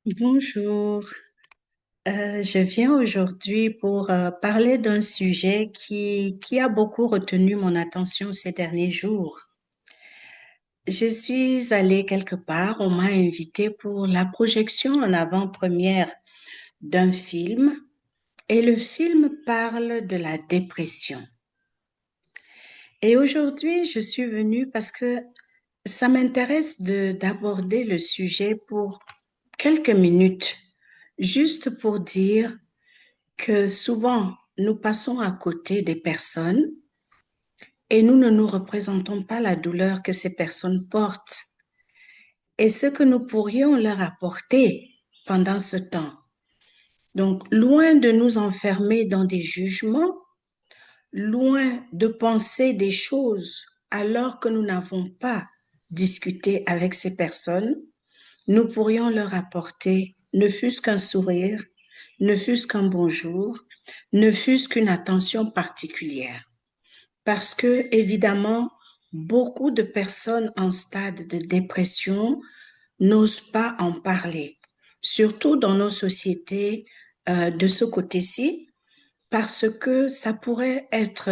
Bonjour. Je viens aujourd'hui pour parler d'un sujet qui a beaucoup retenu mon attention ces derniers jours. Je suis allée quelque part, on m'a invitée pour la projection en avant-première d'un film et le film parle de la dépression. Et aujourd'hui, je suis venue parce que ça m'intéresse d'aborder le sujet pour quelques minutes, juste pour dire que souvent nous passons à côté des personnes et nous ne nous représentons pas la douleur que ces personnes portent et ce que nous pourrions leur apporter pendant ce temps. Donc, loin de nous enfermer dans des jugements, loin de penser des choses alors que nous n'avons pas discuté avec ces personnes, nous pourrions leur apporter ne fût-ce qu'un sourire, ne fût-ce qu'un bonjour, ne fût-ce qu'une attention particulière. Parce que, évidemment, beaucoup de personnes en stade de dépression n'osent pas en parler, surtout dans nos sociétés de ce côté-ci, parce que ça pourrait être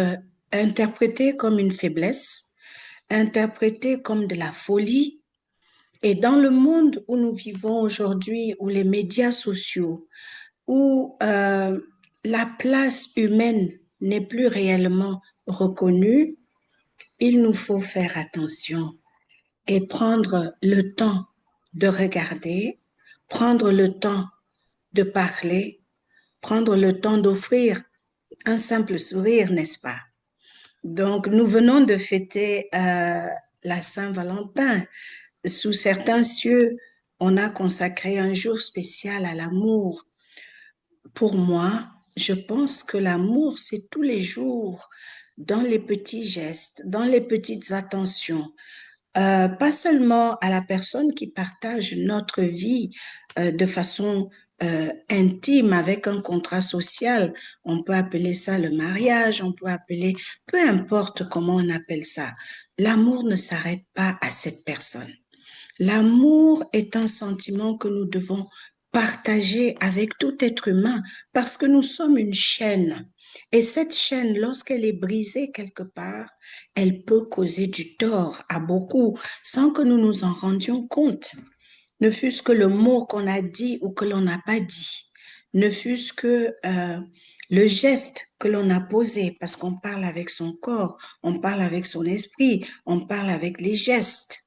interprété comme une faiblesse, interprété comme de la folie. Et dans le monde où nous vivons aujourd'hui, où les médias sociaux, où la place humaine n'est plus réellement reconnue, il nous faut faire attention et prendre le temps de regarder, prendre le temps de parler, prendre le temps d'offrir un simple sourire, n'est-ce pas? Donc, nous venons de fêter la Saint-Valentin. Sous certains cieux, on a consacré un jour spécial à l'amour. Pour moi, je pense que l'amour, c'est tous les jours, dans les petits gestes, dans les petites attentions, pas seulement à la personne qui partage notre vie de façon intime avec un contrat social. On peut appeler ça le mariage, on peut appeler, peu importe comment on appelle ça. L'amour ne s'arrête pas à cette personne. L'amour est un sentiment que nous devons partager avec tout être humain parce que nous sommes une chaîne. Et cette chaîne, lorsqu'elle est brisée quelque part, elle peut causer du tort à beaucoup sans que nous nous en rendions compte. Ne fût-ce que le mot qu'on a dit ou que l'on n'a pas dit, ne fût-ce que le geste que l'on a posé, parce qu'on parle avec son corps, on parle avec son esprit, on parle avec les gestes.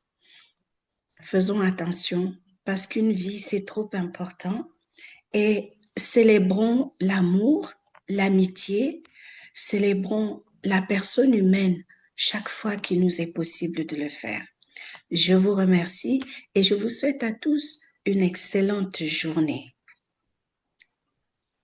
Faisons attention parce qu'une vie, c'est trop important et célébrons l'amour, l'amitié, célébrons la personne humaine chaque fois qu'il nous est possible de le faire. Je vous remercie et je vous souhaite à tous une excellente journée.